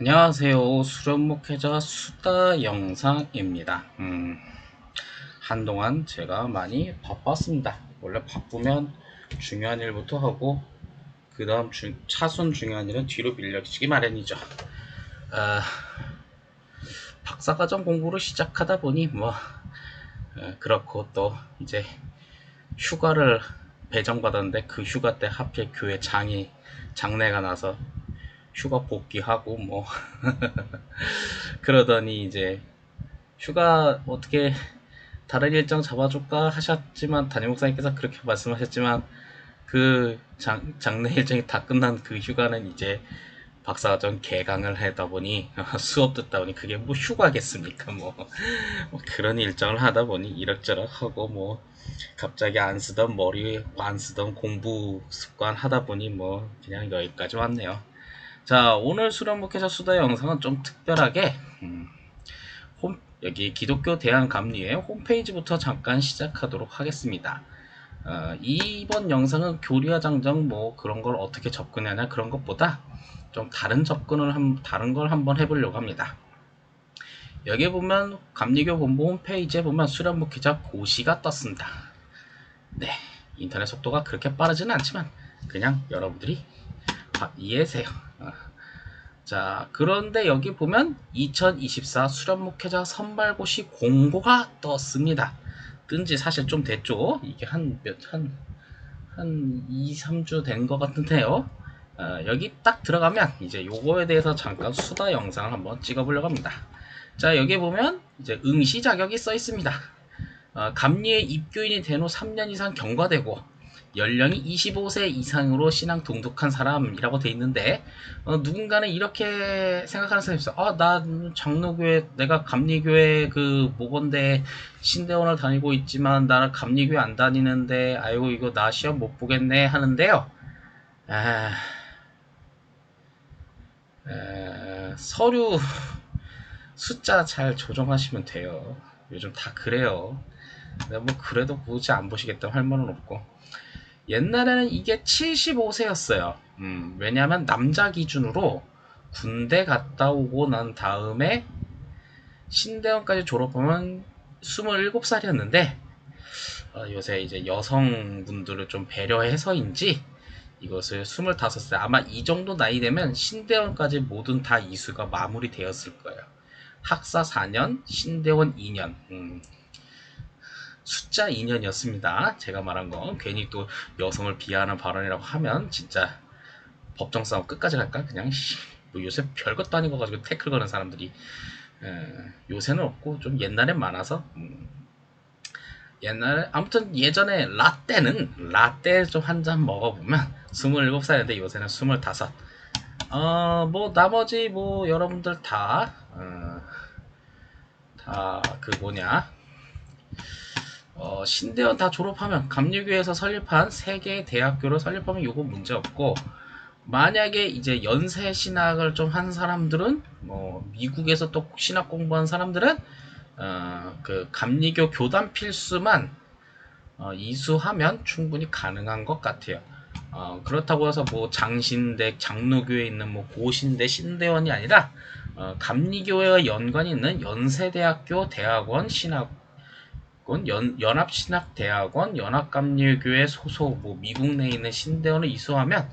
안녕하세요. 수련목회자 수다 영상입니다. 한동안 제가 많이 바빴습니다. 원래 바쁘면 중요한 일부터 하고 그 다음 차순 중요한 일은 뒤로 밀려지기 마련이죠. 아, 박사과정 공부를 시작하다 보니 그렇고 또 이제 휴가를 배정받았는데 그 휴가 때 하필 교회 장례가 나서 휴가 복귀하고 그러더니 이제 휴가 어떻게 다른 일정 잡아줄까 하셨지만 담임 목사님께서 그렇게 말씀하셨지만 그 장례 일정이 다 끝난 그 휴가는 이제 박사과정 개강을 하다 보니 수업 듣다 보니 그게 뭐 휴가겠습니까 뭐 그런 일정을 하다 보니 이럭저럭 하고 갑자기 안 쓰던 머리 안 쓰던 공부 습관 하다 보니 그냥 여기까지 왔네요. 자, 오늘 수련목회자 수다 영상은 좀 특별하게 여기 기독교 대한감리회 홈페이지부터 잠깐 시작하도록 하겠습니다. 이번 영상은 교리와 장정 그런 걸 어떻게 접근하냐 그런 것보다 좀 다른 걸 한번 해보려고 합니다. 여기 보면 감리교 본부 홈페이지에 보면 수련목회자 고시가 떴습니다. 네, 인터넷 속도가 그렇게 빠르지는 않지만 그냥 여러분들이 이해하세요. 자, 그런데 여기 보면 2024 수련목회자 선발고시 공고가 떴습니다. 뜬지 사실 좀 됐죠. 이게 한 2, 3주 된 것 같은데요. 여기 딱 들어가면 이제 요거에 대해서 잠깐 수다 영상을 한번 찍어보려고 합니다. 자, 여기 보면 이제 응시 자격이 써 있습니다. 감리에 입교인이 된 후 3년 이상 경과되고 연령이 25세 이상으로 신앙 동독한 사람이라고 돼 있는데 누군가는 이렇게 생각하는 사람이 있어. 나 장로교회 내가 감리교회 그 목원대 신대원을 다니고 있지만 나는 감리교회 안 다니는데 아이고 이거 나 시험 못 보겠네 하는데요. 서류 숫자 잘 조정하시면 돼요. 요즘 다 그래요. 그래도 굳이 안 보시겠다고 할 말은 없고 옛날에는 이게 75세였어요. 왜냐하면 남자 기준으로 군대 갔다 오고 난 다음에 신대원까지 졸업하면 27살이었는데 요새 이제 여성분들을 좀 배려해서인지 이것을 25세 아마 이 정도 나이 되면 신대원까지 모든 다 이수가 마무리되었을 거예요. 학사 4년, 신대원 2년. 숫자 2년이었습니다. 제가 말한 건 괜히 또 여성을 비하하는 발언이라고 하면 진짜 법정 싸움 끝까지 갈까? 그냥 요새 별것도 아닌 거 가지고 태클 거는 사람들이 요새는 없고 좀 옛날엔 많아서 옛날에 아무튼 예전에 라떼 좀 한 잔 먹어보면 27살인데 요새는 25. 나머지 여러분들 다 그 신대원 다 졸업하면 감리교에서 설립한 3개의 대학교를 설립하면 요거 문제 없고 만약에 이제 연세 신학을 좀 한 사람들은 미국에서 또 신학 공부한 사람들은 그 감리교 교단 필수만 이수하면 충분히 가능한 것 같아요. 그렇다고 해서 장신대 장로교에 있는 고신대 신대원이 아니라 감리교회와 연관이 있는 연세대학교 대학원 신학 연합신학대학원, 연합감리교회 소속, 미국 내에 있는 신대원을 이수하면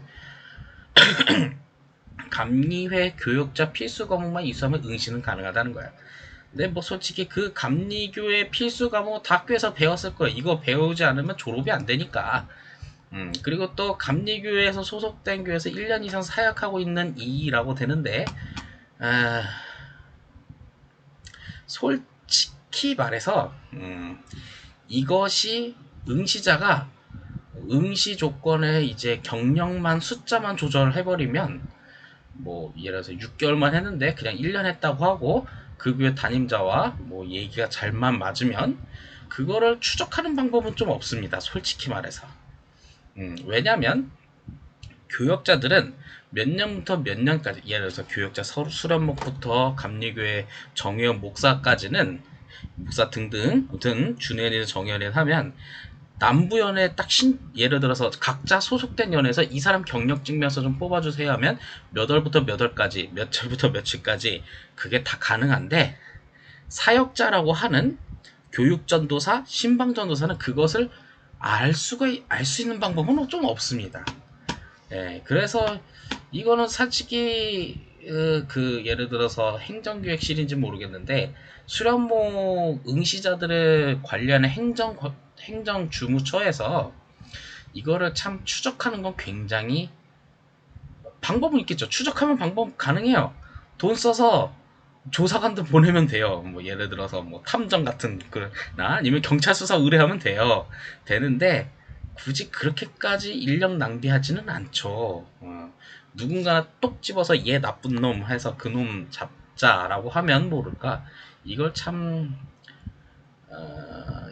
감리회 교역자 필수 과목만 이수하면 응시는 가능하다는 거야. 근데 솔직히 그 감리교회 필수 과목 다 학교에서 배웠을 거예요. 이거 배우지 않으면 졸업이 안 되니까. 그리고 또 감리교회에서 소속된 교회에서 1년 이상 사역하고 있는 이라고 되는데 솔직히 말해서 이것이 응시자가 응시 조건에 이제 경력만 숫자만 조절해버리면 예를 들어서 6개월만 했는데 그냥 1년 했다고 하고 그 교회 담임자와 얘기가 잘만 맞으면 그거를 추적하는 방법은 좀 없습니다. 솔직히 말해서. 왜냐면 교역자들은 몇 년부터 몇 년까지 예를 들어서 교역자 수련목부터 감리교회 정회원 목사까지는 목사 등등 준회원이나 정회원이 하면 남부연에 딱 예를 들어서 각자 소속된 연에서 이 사람 경력 찍면서 좀 뽑아주세요 하면 몇 월부터 몇 월까지, 며칠부터 며칠까지 그게 다 가능한데, 사역자라고 하는 교육전도사, 신방전도사는 그것을 알 수 있는 방법은 좀 없습니다. 예, 그래서 이거는 솔직히 예를 들어서 행정기획실인지 모르겠는데 수련모 응시자들을 관리하는 행정주무처에서 이거를 참 추적하는 건 굉장히 방법은 있겠죠. 추적하면 방법 가능해요. 돈 써서 조사관들 보내면 돼요. 뭐 예를 들어서 뭐 탐정 같은 그나 아니면 경찰 수사 의뢰하면 돼요. 되는데 굳이 그렇게까지 인력 낭비하지는 않죠. 누군가 똑 집어서 얘 나쁜 놈 해서 그 놈 잡자라고 하면 모를까 이걸 참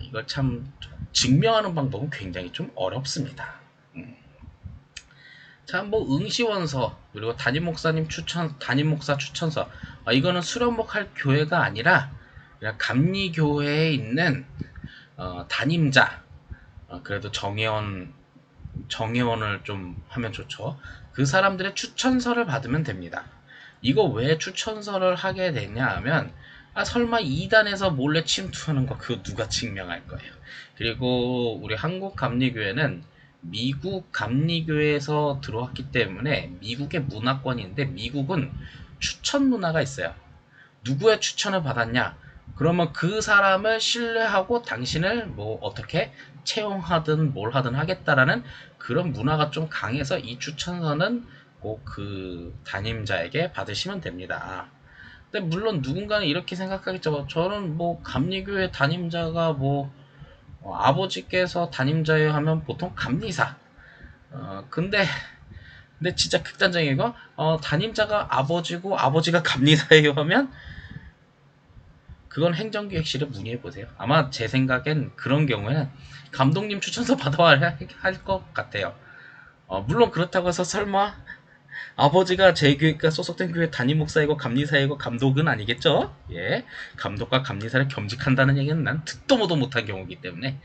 이걸 참 증명하는 방법은 굉장히 좀 어렵습니다. 자, 뭐 응시원서 그리고 담임 목사 추천서. 이거는 수련목 할 교회가 아니라 그냥 감리교회에 있는 담임자. 그래도 정회원을 좀 하면 좋죠. 그 사람들의 추천서를 받으면 됩니다. 이거 왜 추천서를 하게 되냐 하면 설마 2단에서 몰래 침투하는 거 그거 누가 증명할 거예요. 그리고 우리 한국 감리교회는 미국 감리교회에서 들어왔기 때문에 미국의 문화권인데 미국은 추천 문화가 있어요. 누구의 추천을 받았냐? 그러면 그 사람을 신뢰하고 당신을 뭐 어떻게 채용하든 뭘 하든 하겠다라는 그런 문화가 좀 강해서 이 추천서는 꼭 그 담임자에게 받으시면 됩니다. 근데 물론 누군가는 이렇게 생각하겠죠. 저는 뭐 감리교회 담임자가 뭐 아버지께서 담임자예요 하면 보통 감리사. 근데 진짜 극단적인 거 담임자가 아버지고 아버지가 감리사예요 하면 그건 행정기획실에 문의해 보세요. 아마 제 생각엔 그런 경우에는 감독님 추천서 받아와야 할 것 같아요. 물론 그렇다고 해서 설마 아버지가 제 교회가 소속된 교회 담임 목사이고 감리사이고 감독은 아니겠죠? 예, 감독과 감리사를 겸직한다는 얘기는 난 듣도 보도 못한 경우이기 때문에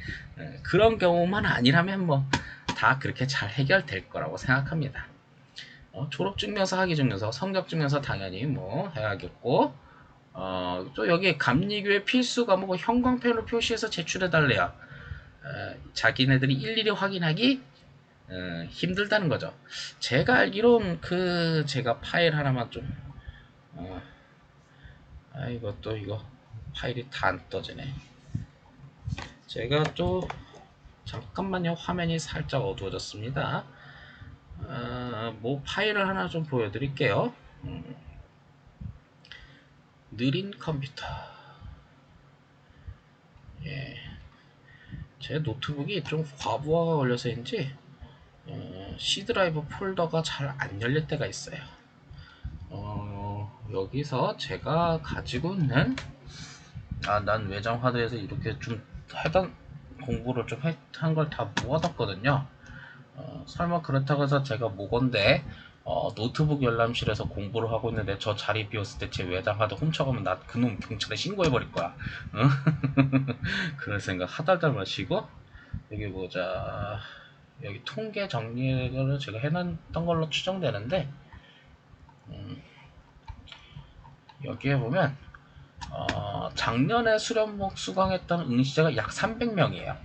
그런 경우만 아니라면 뭐 다 그렇게 잘 해결될 거라고 생각합니다. 졸업증명서, 학위증명서, 성적증명서 당연히 뭐 해야겠고 또 여기 감리교회 필수 과목 형광펜으로 표시해서 제출해달래요. 자기네들이 일일이 확인하기 힘들다는 거죠. 제가 알기론 제가 파일 하나만 좀 이거 파일이 다 안 떠지네. 제가 또 잠깐만요. 화면이 살짝 어두워졌습니다. 뭐 파일을 하나 좀 보여드릴게요. 느린 컴퓨터. 예. 제 노트북이 좀 과부하가 걸려서인지 C 드라이브 폴더가 잘 안 열릴 때가 있어요. 여기서 제가 가지고 있는 난 외장 하드에서 이렇게 좀 해당 공부를 좀 한 걸 다 모아뒀거든요. 설마 그렇다고 해서 제가 모건데 노트북 열람실에서 공부를 하고 있는데 저 자리 비웠을 때 제 외장 하드 훔쳐가면 나 그놈 경찰에 신고해버릴 거야. 응? 그런 생각 하달달 마시고 여기 보자. 여기 통계 정리를 제가 해놨던 걸로 추정되는데 여기에 보면 작년에 수련목 수강했던 응시자가 약 300명이에요.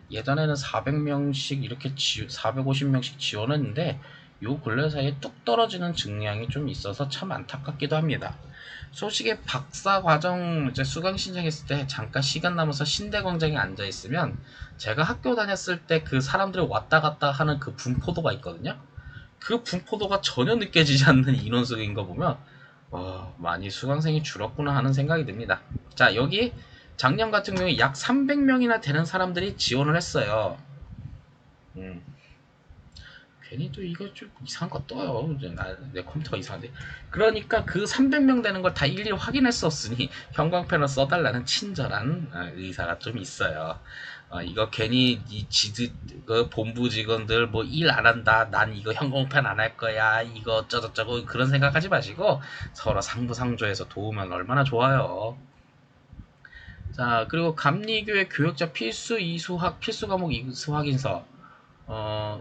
예전에는 400명씩 이렇게 450명씩 지원했는데 요 근래 사이에 뚝 떨어지는 증량이 좀 있어서 참 안타깝기도 합니다. 솔직히 박사 과정 이제 수강 신청했을 때 잠깐 시간 남아서 신대 광장에 앉아 있으면 제가 학교 다녔을 때 그 사람들이 왔다 갔다 하는 그 분포도가 있거든요. 그 분포도가 전혀 느껴지지 않는 인원수인 거 보면 많이 수강생이 줄었구나 하는 생각이 듭니다. 자, 여기 작년 같은 경우에 약 300명이나 되는 사람들이 지원을 했어요. 괜히 또 이거 좀 이상한 거 떠요. 내 컴퓨터가 이상한데. 그러니까 그 300명 되는 걸 다 일일이 확인했었으니 형광펜을 써달라는 친절한 의사가 좀 있어요. 이거 괜히 그 본부 직원들 뭐 일 안 한다. 난 이거 형광펜 안 할 거야. 이거 어쩌고저쩌고 그런 생각하지 마시고 서로 상부상조해서 도우면 얼마나 좋아요. 자, 그리고 감리교의 교역자 필수 이수학 필수 과목 이수 확인서.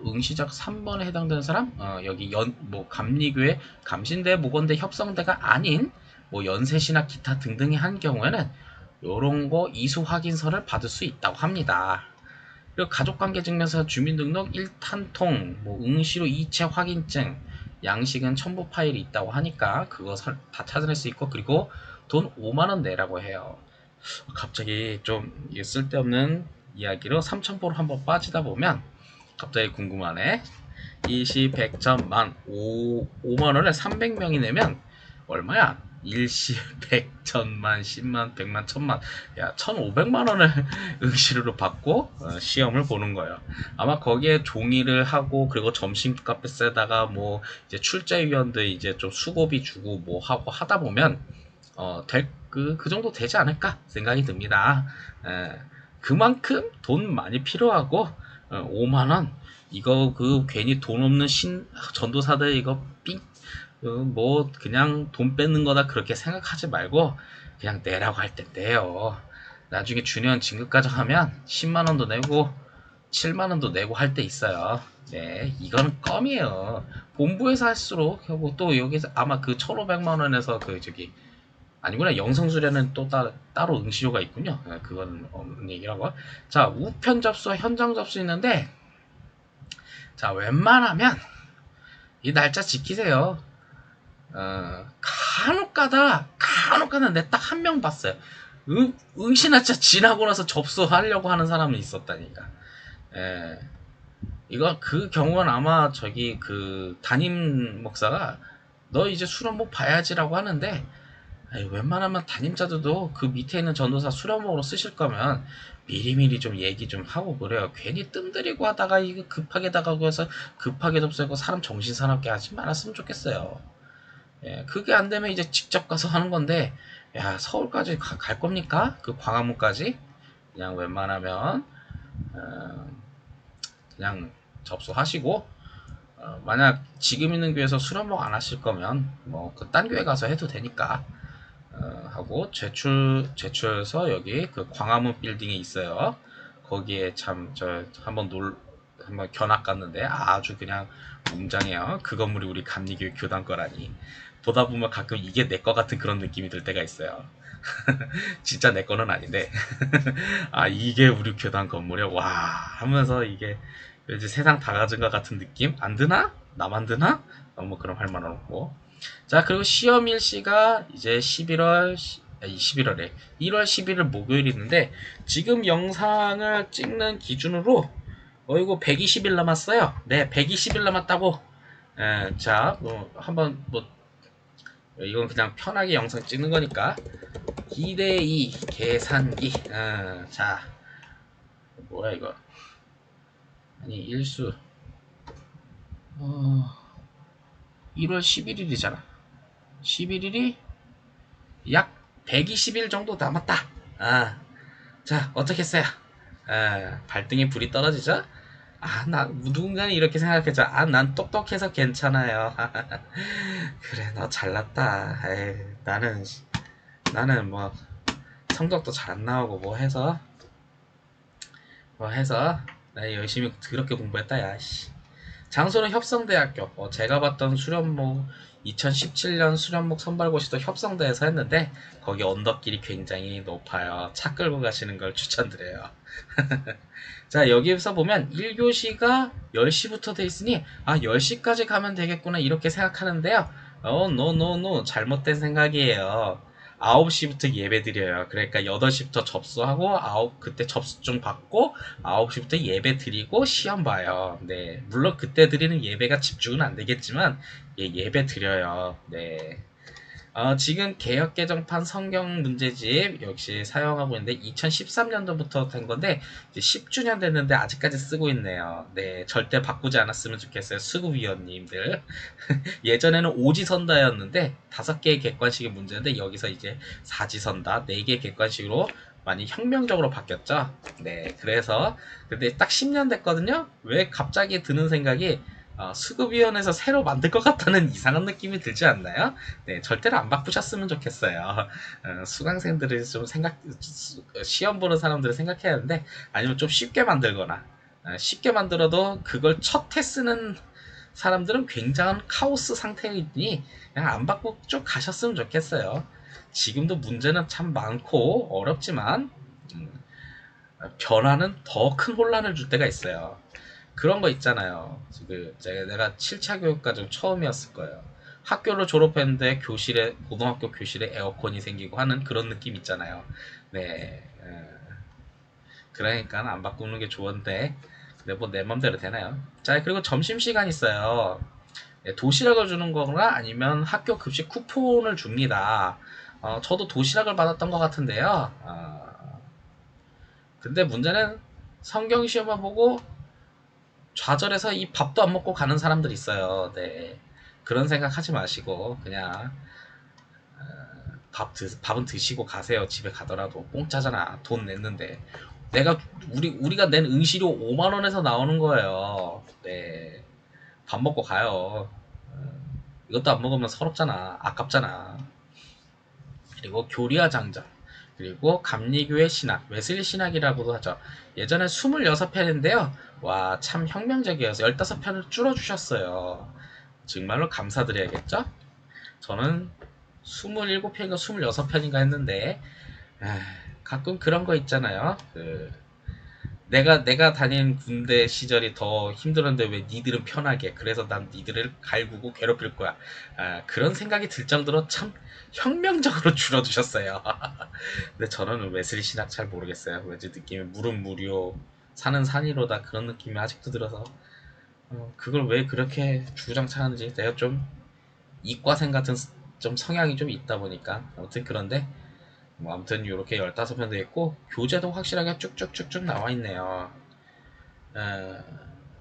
응시작 3번에 해당되는 사람, 여기 감리교회, 감신대, 모건대, 협성대가 아닌, 연세시나 기타 등등이 한 경우에는, 요런 거 이수 확인서를 받을 수 있다고 합니다. 그리고 가족관계증명서, 주민등록 1탄통, 응시로 이체 확인증, 양식은 첨부 파일이 있다고 하니까, 그거 다 찾아낼 수 있고, 그리고 돈 5만원 내라고 해요. 갑자기 좀 쓸데없는 이야기로 삼천포로 한번 빠지다 보면, 갑자기 궁금하네. 일시 100점 만 5만원을 300명이 내면 얼마야? 일시 100천만 10만 100만 1000만 야 1500만원을 응시료로 받고 시험을 보는 거예요. 아마 거기에 종이를 하고 그리고 점심값에 쓰다가 이제 출제위원들 이제 좀 수고비 주고 하고 하다 보면 그 정도 되지 않을까 생각이 듭니다. 그만큼 돈 많이 필요하고 5만원 이거 괜히 돈 없는 전도사들 이거 그냥 돈 뺏는 거다 그렇게 생각하지 말고 그냥 내라고 할 때 내요. 나중에 주년 진급과정 하면 10만원도 내고 7만원도 내고 할 때 있어요. 네, 이거는 껌이에요. 본부에서 할수록 또 여기서 아마 그 1500만원에서 아니구나. 영성수련은 또 따로 응시료가 있군요. 그건 없는 얘기라고. 자, 우편 접수와 현장 접수 있는데, 자, 웬만하면 이 날짜 지키세요. 간혹가다 내 딱 한 명 봤어요. 응시 날짜 지나고 나서 접수하려고 하는 사람이 있었다니까. 이거 그 경우는 아마 담임 목사가 너 이제 수련복 봐야지라고 하는데, 웬만하면 담임자들도 그 밑에 있는 전도사 수련복으로 쓰실 거면 미리미리 좀 얘기 좀 하고 그래요. 괜히 뜸들이고 하다가 이거 급하게 다가고 해서 급하게 접수하고 사람 정신 사납게 하지 말았으면 좋겠어요. 그게 안 되면 이제 직접 가서 하는 건데, 야, 서울까지 갈 겁니까? 그 광화문까지? 그냥 웬만하면, 그냥 접수하시고, 만약 지금 있는 교회에서 수련복 안 하실 거면, 딴 교회 가서 해도 되니까, 하고 제출서 여기 그 광화문 빌딩에 있어요. 거기에 한번 견학 갔는데 아주 그냥 웅장해요. 그 건물이 우리 감리교회 교단 거라니. 보다 보면 가끔 이게 내 거 같은 그런 느낌이 들 때가 있어요. 진짜 내 거는 아닌데 아 이게 우리 교단 건물이야 와 하면서 이게 왠지 세상 다 가진 것 같은 느낌 안 드나? 나만 드나? 그럼 할 말은 없고. 자, 그리고 시험 일시가 이제 11월에 1월 11일 목요일 있는데 지금 영상을 찍는 기준으로 이거 120일 남았어요. 네, 120일 남았다고. 자, 한번 이건 그냥 편하게 영상 찍는 거니까 2대2 계산기. 자, 뭐야 이거? 아니 일수 1월 11일이잖아. 11일이 약 120일 정도 남았다. 자, 어떻겠어요? 발등에 불이 떨어지죠? 누군가는 이렇게 생각했죠. 난 똑똑해서 괜찮아요. 그래, 너 잘났다. 나는 성적도 잘 안 나오고 해서 나 열심히 그렇게 공부했다, 야, 씨. 장소는 협성대학교. 제가 봤던 수련목 2017년 수련목 선발고시도 협성대에서 했는데 거기 언덕길이 굉장히 높아요. 차 끌고 가시는 걸 추천드려요. 자, 여기서 보면 1교시가 10시부터 돼 있으니 10시까지 가면 되겠구나 이렇게 생각하는데요. 노 잘못된 생각이에요. 9시부터 예배 드려요. 그러니까 8시부터 접수하고 그때 접수증 받고 9시부터 예배 드리고 시험 봐요. 네. 물론 그때 드리는 예배가 집중은 안 되겠지만 예배 드려요. 네. 지금 개혁개정판 성경 문제집 역시 사용하고 있는데 2013년도부터 된 건데 이제 10주년 됐는데 아직까지 쓰고 있네요. 네, 절대 바꾸지 않았으면 좋겠어요. 수구위원님들. 예전에는 오지선다였는데 5개의 객관식의 문제인데 여기서 이제 사지선다 4개의 객관식으로 많이 혁명적으로 바뀌었죠. 네, 그래서 근데 딱 10년 됐거든요. 왜 갑자기 드는 생각이 수급위원회에서 새로 만들 것 같다는 이상한 느낌이 들지 않나요? 네, 절대로 안 바꾸셨으면 좋겠어요. 수강생들이 좀 시험 보는 사람들을 생각해야 하는데, 아니면 좀 쉽게 만들거나, 쉽게 만들어도 그걸 첫 테스트는 사람들은 굉장한 카오스 상태이니 그냥 안 받고 쭉 가셨으면 좋겠어요. 지금도 문제는 참 많고 어렵지만 변화는 더 큰 혼란을 줄 때가 있어요. 그런 거 있잖아요. 내가 7차 교육과정 처음이었을 거예요. 학교를 졸업했는데 고등학교 교실에 에어컨이 생기고 하는 그런 느낌 있잖아요. 네, 그러니까 안 바꾸는 게 좋은데, 근데 뭐 내 맘대로 되나요? 자, 그리고 점심시간 있어요. 네, 도시락을 주는 거나 아니면 학교 급식 쿠폰을 줍니다. 저도 도시락을 받았던 것 같은데요. 근데 문제는 성경 시험만 보고 좌절해서 이 밥도 안 먹고 가는 사람들 있어요. 네. 그런 생각 하지 마시고 그냥 밥은 드시고 가세요. 집에 가더라도 공짜잖아. 돈 냈는데. 우리가 낸 응시료 5만 원에서 나오는 거예요. 네. 밥 먹고 가요. 이것도 안 먹으면 서럽잖아. 아깝잖아. 그리고 교리와 장자, 그리고 감리교의 신학, 웨슬리 신학이라고도 하죠. 예전에 26편인데요. 와, 참 혁명적이어서 15편을 줄어주셨어요. 정말로 감사드려야겠죠? 저는 27편인가 26편인가 했는데, 가끔 그런 거 있잖아요. 내가 다닌 군대 시절이 더 힘들었는데 왜 니들은 편하게, 그래서 난 니들을 갈구고 괴롭힐 거야. 그런 생각이 들 정도로 참 혁명적으로 줄어드셨어요. 근데 저는 웨슬리 신학 잘 모르겠어요. 왠지 느낌이 물은 무료, 산은 산이로다, 그런 느낌이 아직도 들어서 그걸 왜 그렇게 주구장창 하는지. 내가 좀 이과생 같은 좀 성향이 좀 있다 보니까 아무튼. 그런데 뭐 아무튼 이렇게 15편 되어 있고 교재도 확실하게 쭉쭉쭉쭉 나와 있네요.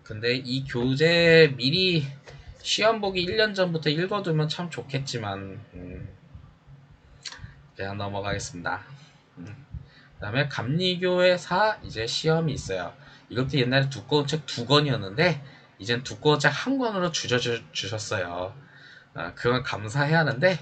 근데 이 교재 미리 시험 보기 1년 전부터 읽어두면 참 좋겠지만 그냥 넘어가겠습니다. 그 다음에 감리교회사 이제 시험이 있어요. 이것도 옛날에 두꺼운 책 2권이었는데 이젠 두꺼운 책 1권으로 주셨어요. 그건 감사해야 하는데,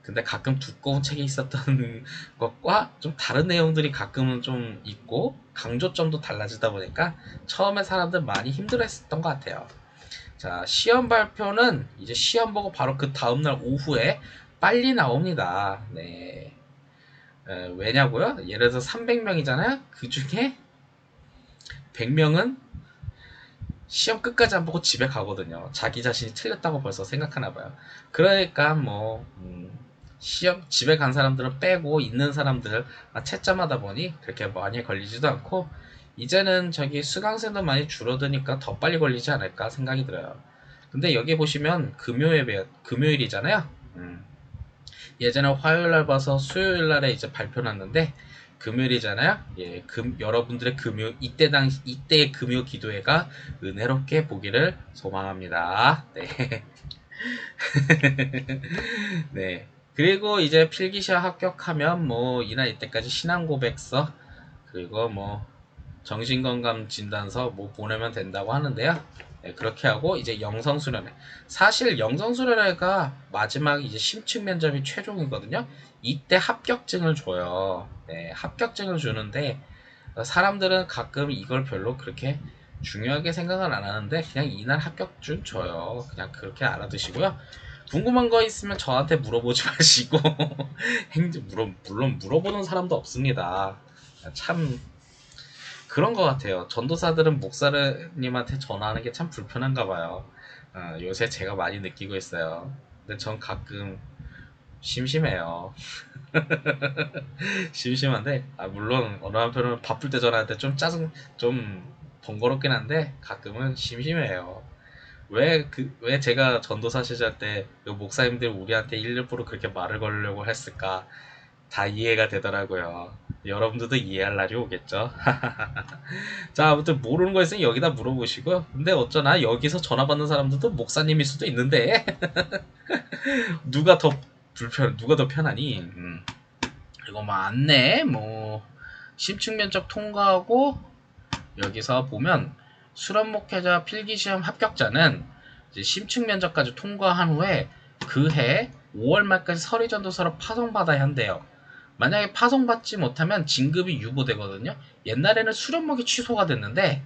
근데 가끔 두꺼운 책이 있었던 것과 좀 다른 내용들이 가끔은 좀 있고 강조점도 달라지다 보니까 처음에 사람들 많이 힘들어했었던 것 같아요. 자, 시험 발표는 이제 시험 보고 바로 그 다음날 오후에 빨리 나옵니다. 네. 왜냐고요? 예를 들어서 300명이잖아요. 그 중에 100명은 시험 끝까지 안 보고 집에 가거든요. 자기 자신이 틀렸다고 벌써 생각하나 봐요. 그러니까 뭐 시험 집에 간 사람들은 빼고 있는 사람들 채점하다 보니 그렇게 많이 걸리지도 않고, 이제는 저기 수강생도 많이 줄어드니까 더 빨리 걸리지 않을까 생각이 들어요. 근데 여기 보시면 금요일이잖아요. 예전에 화요일날 봐서 수요일날에 이제 발표 났는데 금요일이잖아요. 예, 여러분들의 이때의 금요 기도회가 은혜롭게 보기를 소망합니다. 네. 네. 그리고 이제 필기시험 합격하면 뭐 이날 이때까지 신앙 고백서, 그리고 뭐 정신건강 진단서 뭐 보내면 된다고 하는데요. 네, 그렇게 하고 이제 영성수련회. 사실 영성수련회가 마지막 이제 심층 면접이 최종이거든요. 이때 합격증을 줘요. 네, 합격증을 주는데 사람들은 가끔 이걸 별로 그렇게 중요하게 생각을 안 하는데 그냥 이날 합격증 줘요. 그냥 그렇게 알아두시고요. 궁금한 거 있으면 저한테 물어보지 마시고 물론 물어보는 사람도 없습니다. 참 그런 것 같아요. 전도사들은 목사님한테 전화하는 게 참 불편한가 봐요. 요새 제가 많이 느끼고 있어요. 근데 전 가끔 심심해요. 심심한데, 물론 어느 한편으로는 바쁠 때 전화할 때 좀 번거롭긴 한데 가끔은 심심해요. 왜 제가 전도사 시절 때 목사님들 우리한테 일부러 그렇게 말을 걸려고 했을까? 다 이해가 되더라고요. 여러분들도 이해할 날이 오겠죠. 자, 아무튼 모르는 거 있으면 여기다 물어보시고요. 근데 어쩌나 여기서 전화 받는 사람들도 목사님일 수도 있는데 누가 더 편하니? 그리고 뭐 안내, 뭐 심층 면접 통과하고 여기서 보면 수련 목회자 필기시험 합격자는 이제 심층 면접까지 통과한 후에 그해 5월 말까지 서리전도사로 파송받아야 한대요. 만약에 파송받지 못하면 진급이 유보되거든요. 옛날에는 수련목이 취소가 됐는데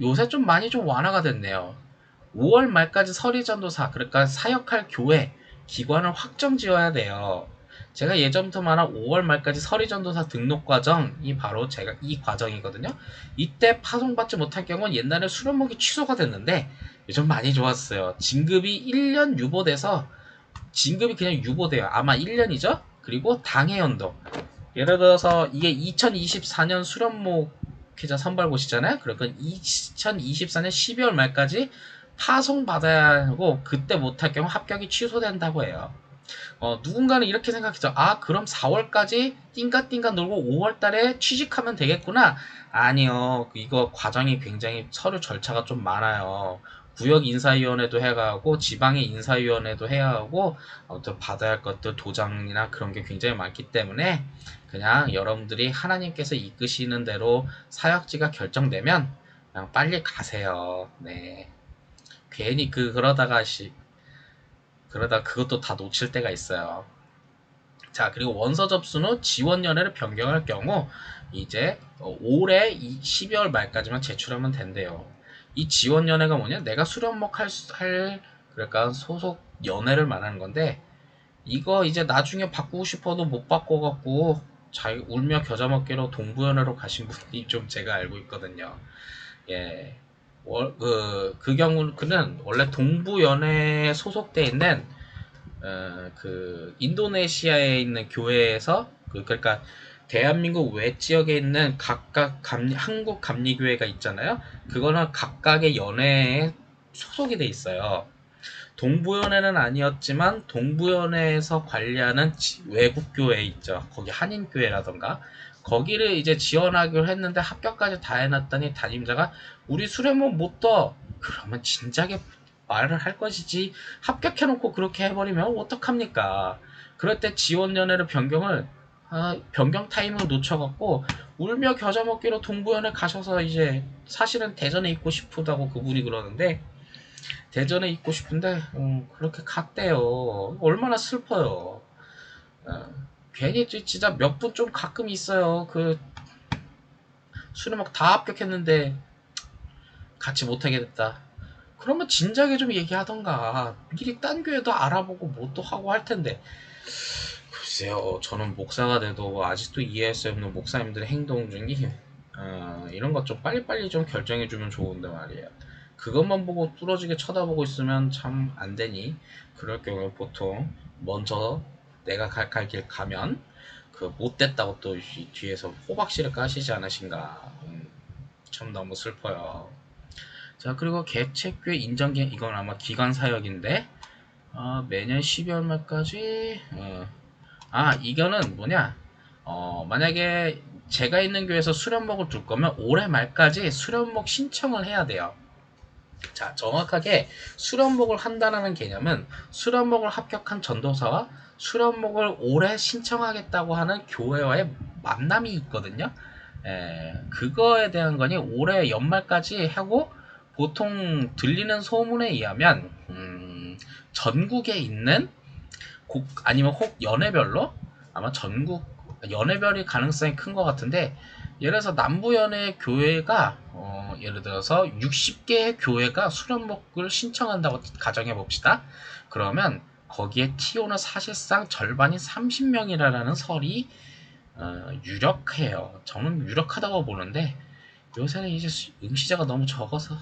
요새 좀 많이 좀 완화가 됐네요. 5월 말까지 서리전도사, 그러니까 사역할 교회, 기관을 확정 지어야 돼요. 제가 예전부터 말한 5월 말까지 서리전도사 등록 과정이 바로 제가 이 과정이거든요. 이때 파송받지 못할 경우는 옛날에 수련목이 취소가 됐는데 요즘 많이 좋았어요. 진급이 1년 유보돼서 진급이 그냥 유보돼요. 아마 1년이죠? 그리고 당해 연도. 예를 들어서 이게 2024년 수련목회자 선발고시잖아요. 그러니까 2024년 12월 말까지 파송받아야 하고 그때 못할 경우 합격이 취소된다고 해요. 누군가는 이렇게 생각했죠. 아, 그럼 4월까지 띵가띵가 놀고 5월 달에 취직하면 되겠구나. 아니요. 이거 과정이 굉장히 서류 절차가 좀 많아요. 구역 인사위원회도 해야 하고 지방의 인사위원회도 해야 하고 아무튼 받아야 할 것들 도장이나 그런 게 굉장히 많기 때문에 그냥 여러분들이 하나님께서 이끄시는 대로 사역지가 결정되면 그냥 빨리 가세요. 네. 괜히 그러다 그것도 다 놓칠 때가 있어요. 자, 그리고 원서 접수는 지원 연회를 변경할 경우 이제 올해 12월 말까지만 제출하면 된대요. 이 지원 연회가 뭐냐? 내가 수련목 그러니까 소속 연회를 말하는 건데 이거 이제 나중에 바꾸고 싶어도 못 바꿔갖고 자기 울며 겨자 먹기로 동부연회로 가신 분이 좀 제가 알고 있거든요. 예. 그 경우는 원래 동부연회에 소속돼 있는 그 인도네시아에 있는 교회에서 그러니까 대한민국 외 지역에 있는 각각 한국 감리교회가 있잖아요. 그거는 각각의 연회에 소속이 돼 있어요. 동부연회는 아니었지만 동부연회에서 관리하는 외국 교회 있죠. 거기 한인교회라던가 거기를 이제 지원하기로 했는데 합격까지 다 해놨더니 담임자가 우리 수련목 못 떠. 그러면 진작에 말을 할 것이지 합격해놓고 그렇게 해버리면 어떡합니까? 그럴 때 지원연회를 변경 타임을 놓쳐갖고 울며 겨자 먹기로 동부연회 가셔서 이제 사실은 대전에 있고 싶다고 그분이 그러는데 대전에 있고 싶은데 그렇게 갔대요. 얼마나 슬퍼요. 괜히 진짜 몇 분 좀 가끔 있어요. 그 수련목 다 합격했는데 같이 못하게 됐다. 그러면 진작에 좀 얘기하던가 미리 딴 교회도 알아보고 뭐 또 하고 할 텐데. 글쎄요, 저는 목사가 돼도 아직도 이해할 수 없는 목사님들의 행동 중에 이런 것 좀 빨리빨리 좀 결정해주면 좋은데 말이에요. 그것만 보고 뚫어지게 쳐다보고 있으면 참 안 되니 그럴 경우에 보통 먼저 내가 갈 길 가면 그 못됐다고 또 뒤에서 호박씨를 까시지 않으신가. 참 너무 슬퍼요. 자, 그리고 개체교회 인정기 이건 아마 기관 사역인데 매년 12월 말까지 이거는 뭐냐 만약에 제가 있는 교회에서 수련목을 둘 거면 올해 말까지 수련목 신청을 해야 돼요. 자, 정확하게 수련목을 한다는 개념은 수련목을 합격한 전도사와 수련목을 올해 신청하겠다고 하는 교회와의 만남이 있거든요. 그거에 대한 거니 올해 연말까지 하고 보통 들리는 소문에 의하면 전국에 있는 아니면 혹 연회별로 아마 전국 연회별이 가능성이 큰 것 같은데 예를 들어서 남부연회 교회가 예를 들어서 60개의 교회가 수련목을 신청한다고 가정해 봅시다. 그러면 거기에 TO는 사실상 절반이 30명이라는 설이 유력해요. 저는 유력하다고 보는데 요새는 이제 응시자가 너무 적어서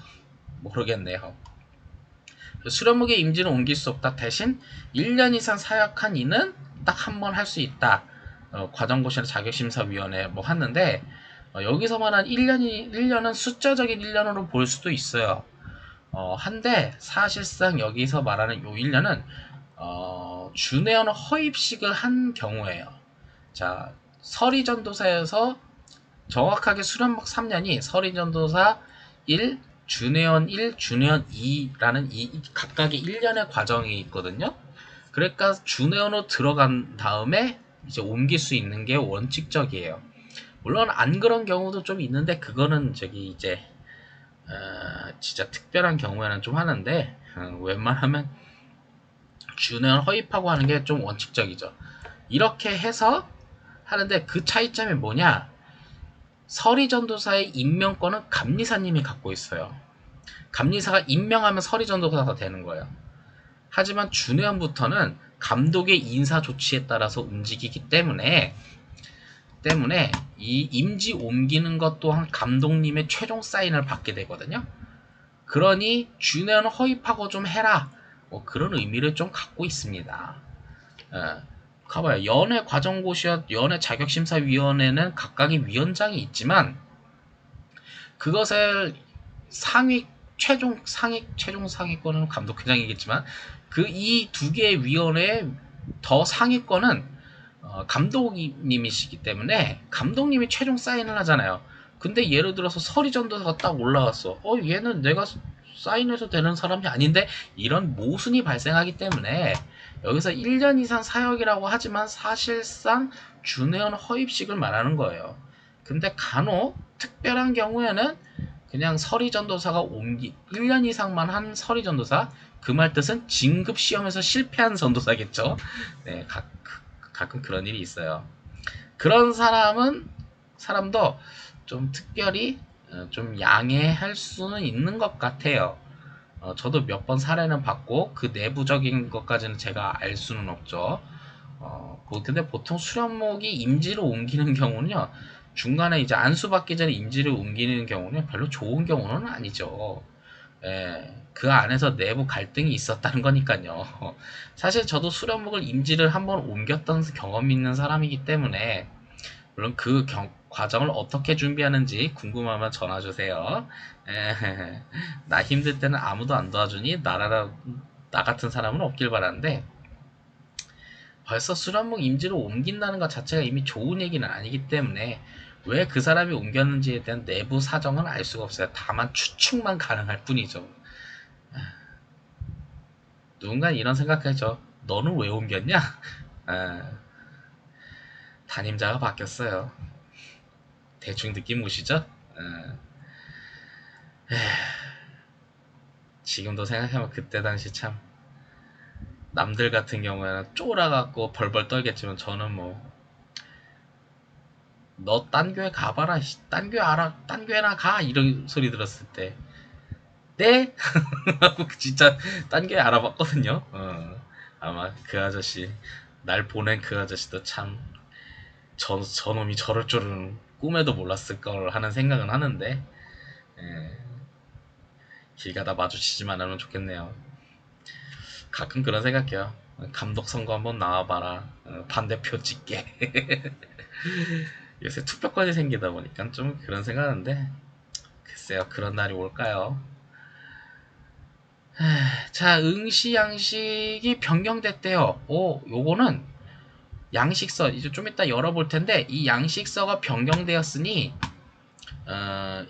모르겠네요. 수련목의 임지는 옮길 수 없다. 대신 1년 이상 사역한 이는 딱 한 번 할 수 있다. 과정고시나 자격심사위원회 뭐 하는데 여기서 말한 1년은 숫자적인 1년으로 볼 수도 있어요. 한데 사실상 여기서 말하는 요 1년은 준회원 허입식을 한 경우에요. 자, 서리전도사에서 정확하게 수련목 3년이 서리전도사 1, 준회원 1, 준회원 2라는 이 각각의 1년의 과정이 있거든요. 그러니까 준회원으로 들어간 다음에 이제 옮길 수 있는 게 원칙적이에요. 물론 안 그런 경우도 좀 있는데 그거는 저기 이제 진짜 특별한 경우에는 좀 하는데 웬만하면 준회원 허입하고 하는 게 좀 원칙적이죠. 이렇게 해서 하는데 그 차이점이 뭐냐? 서리전도사의 임명권은 감리사님이 갖고 있어요. 감리사가 임명하면 서리전도사가 되는 거예요. 하지만 준회원부터는 감독의 인사 조치에 따라서 움직이기 때문에 이 임지 옮기는 것 또한 감독님의 최종 사인을 받게 되거든요. 그러니 준회원 허입하고 좀 해라. 뭐 그런 의미를 좀 갖고 있습니다. 가봐요. 연애 과정고시와 연애 자격심사위원회는 각각의 위원장이 있지만 그것을 최종 상위권은 감독회장이겠지만 그 이 두 개의 위원회의 더 상위권은 감독님이시기 때문에 감독님이 최종 사인을 하잖아요. 근데 예를 들어서 서리전도사가 딱 올라왔어. 얘는 내가 사인해서 되는 사람이 아닌데 이런 모순이 발생하기 때문에 여기서 1년 이상 사역이라고 하지만 사실상 준회원 허입식을 말하는 거예요. 근데 간혹 특별한 경우에는 그냥 서리전도사가 1년 이상만 한 서리전도사, 그 말 뜻은 진급 시험에서 실패한 전도사겠죠. 네, 가끔 그런 일이 있어요. 그런 사람도 좀 특별히 좀 양해할 수는 있는 것 같아요. 저도 몇 번 사례는 봤고 그 내부적인 것까지는 제가 알 수는 없죠. 근데 보통 수련목이 임지로 옮기는 경우는요, 중간에 이제 안수받기 전에 임지를 옮기는 경우는 별로 좋은 경우는 아니죠. 그 안에서 내부 갈등이 있었다는 거니까요. 사실 저도 수련목을 임지를 한번 옮겼던 경험이 있는 사람이기 때문에 물론 그 과정을 어떻게 준비하는지 궁금하면 전화주세요. 나 힘들 때는 아무도 안 도와주니 나 같은 사람은 없길 바라는데 벌써 수련목 임지로 옮긴다는 것 자체가 이미 좋은 얘기는 아니기 때문에 왜 그 사람이 옮겼는지에 대한 내부 사정은 알 수가 없어요. 다만 추측만 가능할 뿐이죠. 누군가 이런 생각하죠. 너는 왜 옮겼냐? 담임자가 바뀌었어요. 대충 느낌 오시죠? 지금도 생각하면 그때 당시 참 남들 같은 경우에는 쫄아갖고 벌벌 떨겠지만 저는 뭐 너 딴 교회 가봐라, 딴 교회나 가, 이런 소리 들었을 때 네? 하고 진짜 딴 교회 알아봤거든요. 아마 그 아저씨, 날 보낸 그 아저씨도 참 저놈이 저럴 줄은 꿈에도 몰랐을 걸 하는 생각은 하는데 길 가다 마주치지만 않으면 좋겠네요. 가끔 그런 생각해요. 감독 선거 한번 나와봐라. 반대표 찍게. 요새 투표권이 생기다 보니까 좀 그런 생각하는데 글쎄요, 그런 날이 올까요? 자, 응시 양식이 변경됐대요. 요거는 양식서 이제 좀 이따 열어볼 텐데 이 양식서가 변경되었으니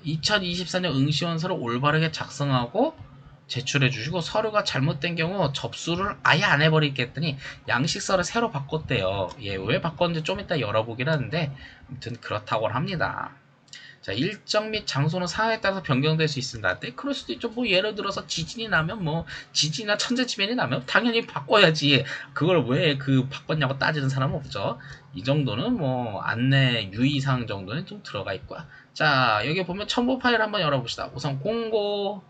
2024년 응시원서를 올바르게 작성하고 제출해 주시고 서류가 잘못된 경우 접수를 아예 안 해버리겠더니 양식서를 새로 바꿨대요. 왜 바꿨는지 좀 이따 열어보긴 하는데 아무튼 그렇다고 합니다. 자, 일정 및 장소는 상황에 따라서 변경될 수 있습니다. 네, 그럴 수도 있죠. 뭐 예를 들어서 지진이 나면 지진이나 천재지변이 나면 당연히 바꿔야지. 그걸 왜 바꿨냐고 따지는 사람은 없죠. 이 정도는 안내 유의사항 정도는 좀 들어가 있고요. 자, 여기 보면 첨부 파일 한번 열어봅시다. 우선 공고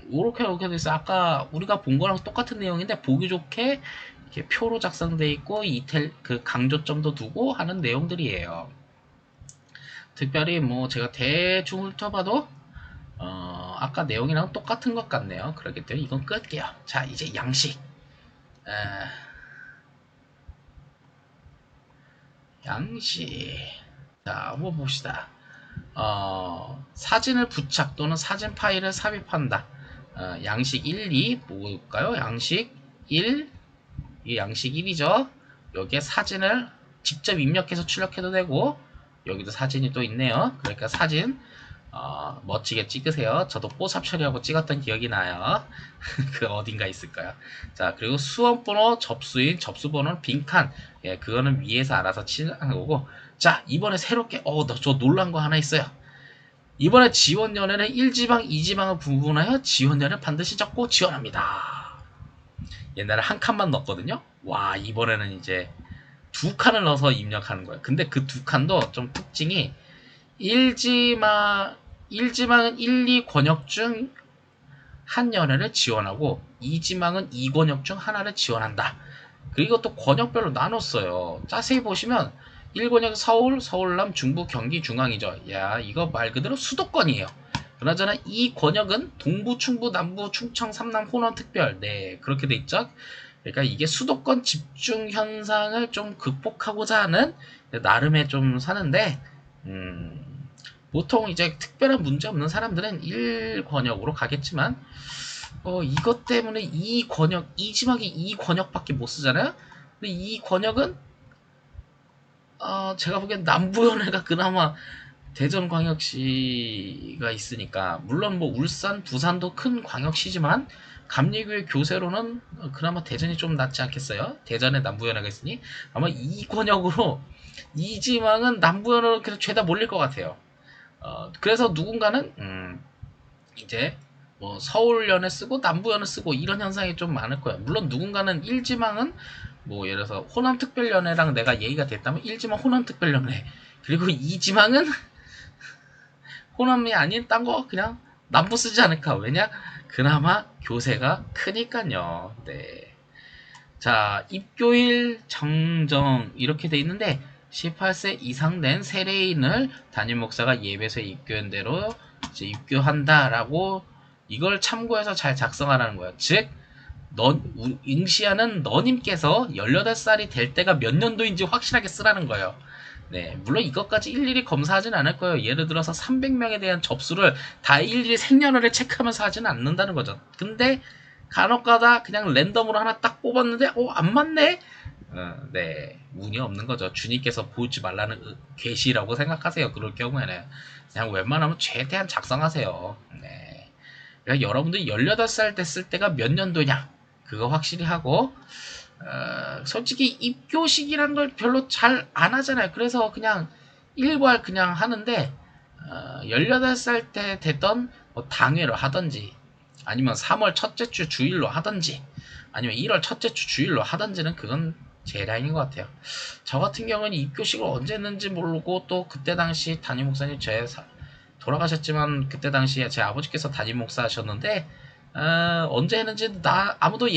이렇게 돼 있어요. 아까 우리가 본 거랑 똑같은 내용인데 보기 좋게 이렇게 표로 작성돼 있고 그 강조점도 두고 하는 내용들이에요. 특별히 제가 대충 훑어봐도 아까 내용이랑 똑같은 것 같네요. 그렇기 때문에 이건 끌게요. 자, 이제 양식. 양식. 자, 한번 봅시다. 사진을 부착 또는 사진 파일을 삽입한다. 양식 1, 2 뭘까요? 양식 1, 이게 양식 1이죠. 여기에 사진을 직접 입력해서 출력해도 되고 여기도 사진이 또 있네요. 그러니까 사진 멋지게 찍으세요. 저도 뽀샵 처리하고 찍었던 기억이 나요. 그 어딘가 있을까요? 자, 그리고 수험번호, 접수인, 접수번호는 빈칸. 그거는 위에서 알아서 치는 거고. 자, 이번에 새롭게 저 놀란 거 하나 있어요. 이번에 지원연회는 1지방, 2지방을 분분하여 지원연회 반드시 적고 지원합니다. 옛날에 한 칸만 넣었거든요. 와, 이번에는 이제 두 칸을 넣어서 입력하는 거예요. 근데 그 두 칸도 좀 특징이 1지망은 1, 2 권역 중 한 연회를 지원하고 2지망은 2권역 중 하나를 지원한다. 그리고 또 권역별로 나눴어요. 자세히 보시면 1권역 서울, 서울남, 중부, 경기, 중앙이죠. 야, 이거 말 그대로 수도권이에요. 그나저나 이 권역은 동부, 충북, 남부, 충청, 삼남, 호남, 특별. 네, 그렇게 돼 있죠. 그러니까 이게 수도권 집중 현상을 좀 극복하고자 하는 나름의 좀 사는데, 보통 이제 특별한 문제 없는 사람들은 1권역으로 가겠지만, 이것 때문에 이 권역, 이 지막이 이 권역밖에 못 쓰잖아요? 근데 이 권역은, 제가 보기엔 남부연회가 그나마 대전광역시가 있으니까, 물론 뭐 울산, 부산도 큰 광역시지만, 감리교의 교세로는 그나마 대전이 좀 낫지 않겠어요? 대전에 남부연회가 있으니, 아마 이 권역으로, 이 지망은 남부연회로 그냥 죄다 몰릴 것 같아요. 그래서 누군가는, 이제 뭐 서울연에 쓰고 남부연에 쓰고 이런 현상이 좀 많을 거예요. 물론 누군가는 1지망은 뭐 예를 들어서 호남특별연회랑 내가 얘기가 됐다면 1지망 호남특별연회, 그리고 2지망은 호남이 아닌 딴 거 그냥 남부 쓰지 않을까. 왜냐? 그나마 교세가 크니까요. 네. 자, 입교일 정정 이렇게 돼 있는데 18세 이상 된 세례인을 담임 목사가 예배소에 입교한 대로 이제 입교한다라고, 이걸 참고해서 잘 작성하라는 거예요. 즉, 응시하는 너님께서 18살이 될 때가 몇 년도인지 확실하게 쓰라는 거예요. 네, 물론 이것까지 일일이 검사하진 않을 거예요. 예를 들어서 300명에 대한 접수를 다 일일이 생년월일 체크하면서 하지는 않는다는 거죠. 근데 간혹가다 그냥 랜덤으로 하나 딱 뽑았는데 안 맞네? 네, 운이 없는 거죠. 주님께서 보지 말라는 계시라고 생각하세요. 그럴 경우에는 그냥 웬만하면 최대한 작성하세요. 네. 그러니까 여러분들이 18살 됐을 때가 몇 년도냐 그거 확실히 하고, 솔직히 입교식이란 걸 별로 잘 안 하잖아요. 그래서 그냥 일괄 그냥 하는데, 18살 때 됐던 뭐 당회를 하든지, 아니면 3월 첫째 주 주일로 하든지, 아니면 1월 첫째 주 주일로 하든지는 그건 제 라인인 것 같아요. 저 같은 경우는 입교식을 언제 했는지 모르고, 또 그때 당시 담임 목사님 돌아가셨지만 그때 당시에 제 아버지께서 담임 목사 하셨는데, 언제 했는지 아무도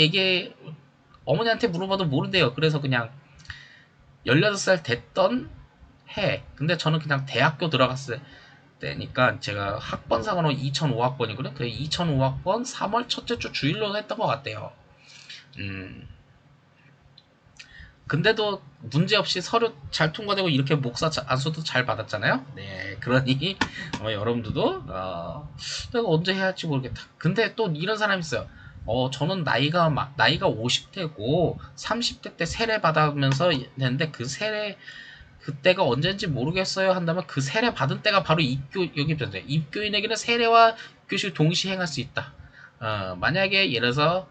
어머니한테 물어봐도 모른대요. 그래서 그냥 18살 됐던 해. 근데 저는 그냥 대학교 들어갔을 때니까 제가 학번상으로 2005학번이거든요. 그래서 2005학번 3월 첫째 주 주일로 했던 것 같아요. 근데도 문제없이 서류 잘 통과되고 이렇게 목사 안수도 잘 받았잖아요. 네, 그러니 여러분들도 내가 언제 해야 할지 모르겠다. 근데 또 이런 사람이 있어요. 저는 나이가 50대고 30대 때 세례 받으면서 했는데 그 세례 그때가 언제인지 모르겠어요 한다면, 그 세례 받은 때가 바로 여기 있잖아요. 입교인에게는 세례와 입교식을 동시에 행할 수 있다. 만약에 예를 들어서